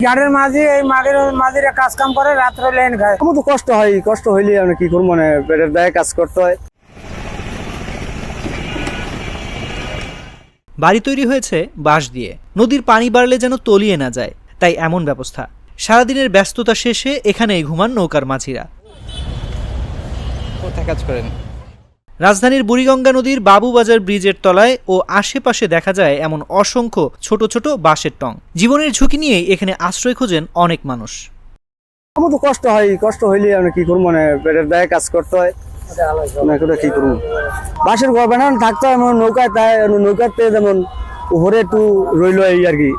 গাড়ির মাঝে এই মাঝিরা কাজ কাম করে, রাত্রে লেন খায়। আমার তো কষ্ট হইলে আমি কি করবো, মানে পেটের দায়ে কাজ করতে হয়। বাড়ি তৈরি হয়েছে বাঁশ দিয়ে, নদীর পানি বাড়লে যেন তলিয়ে না যায়, তাই এমন ব্যবস্থা। সারাদিনের ব্যস্ততা শেষে এখানেই ঘুমান নৌকার মাঝিরা। কোথায় কাজ করেন? রাজধানীর বুড়িগঙ্গা নদীর বাবুবাজার ব্রিজের তলায় ও আশেপাশে দেখা যায় এমন অসংখ্য ছোট ছোট বাঁশের টং। জীবনের ঝুঁকি নিয়েই এখানে আশ্রয় খোঁজেন অনেক মানুষ। আমার তো কষ্ট হইলে আমি কি করবো, মানে পেটের দায়ে কাজ করতে হয়। কি করবো, বাঁশের ঘর বানানো থাকতে হয় নৌকায়, তাই নৌকাতে যেমন উপরে একটু রইলো এই আর কি,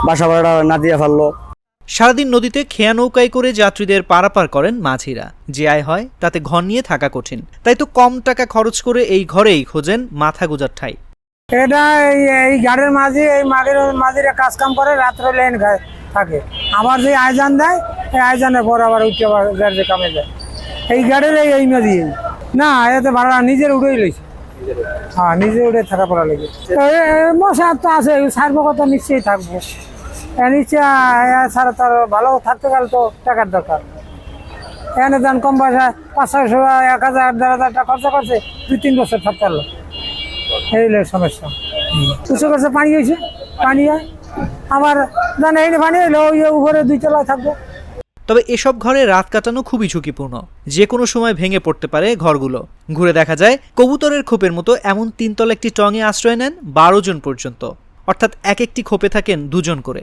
বাসা ভাড়া না দিয়ে ফেললো। সারাদিন নদীতে খেয়া নৌকায় করে যাত্রীদের পারাপার করেন মাঝিরা। যে আয় হয় তাতে ঘর নিয়ে থাকা কঠিন, তাই তো কম টাকা খরচ করে এই ঘরেই খোঁজেন মাথা গোজার ঠাই। এটা এই গাড়ির মাঝে এই মাঝিরা কাজ কাম করে, রাত্রে লেন খায় থাকে। আবার যে আয়োজন দেয়, এই আয়োজনের পর আবার উঠে আবার গাড়িতে কামে যায়। এই গাড়ির এই মাঝি না, এতে ভাড়া নিজের উঠেই লইছে। হ্যাঁ, নিজে উঠে থাকা পড়া লেগে। মশা তো আছে, সারবো কত নিশ্চয়ই থাকবো। ছাড়া তার ভালো থাকতে গেলে তো টাকার দরকার। এখানে দেন কম পয়সা 500, 1000, 1500 টাকা খরচা করছে, 2-3 বছর থাকতে পারলো। এই সমস্যা উঁচু করছে, পানি হয়েছে, পানি হয় আবার জানে এই পানি এলো উপরে 2 তলায় থাকবো। তবে এসব ঘরে রাত কাটানো খুবই ঝুঁকিপূর্ণ, যে কোনো সময় ভেঙে পড়তে পারে ঘরগুলো। ঘুরে দেখা যায় কবুতরের খোপের মতো এমন 3 তলা একটি টঙে আশ্রয় নেন 12 জন পর্যন্ত, অর্থাৎ এক একটি খোপে থাকেন 2 জন করে।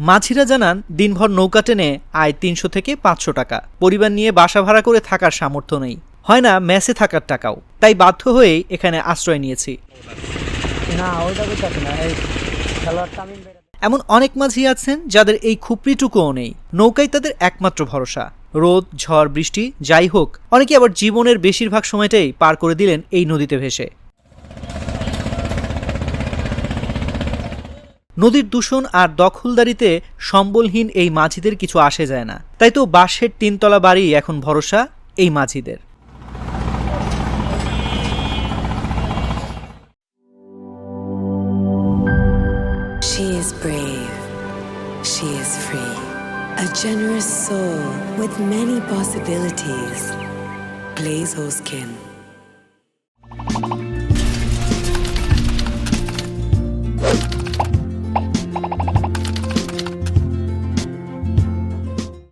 মাঝিরা জানান, দিনভর নৌকা টেনে আয় 300 থেকে 500 টাকা। পরিবার নিয়ে বাসা ভাড়া করে থাকার সামর্থ্য নেই, হয় না মেসে থাকার টাকাও, তাই বাধ্য হয়েই এখানে আশ্রয় নিয়েছি। এমন অনেক মাঝি আছেন যাদের এই খুপড়িটুকুও নেই, নৌকাই তাদের একমাত্র ভরসা। রোদ, ঝড়, বৃষ্টি যাই হোক, অনেকে আবার জীবনের বেশিরভাগ সময়টাই পার করে দিলেন এই নদীতে ভেসে। নদীর দূষণ আর দখলদারিতে সম্বলহীন এই মাঝিদের কিছু আসে যায় না, তাই তো বাঁশের 3 তলা বাড়ি এখন ভরসা এই মাঝিদের। She is brave. She is free. A generous soul with many possibilities. Blaze Skin.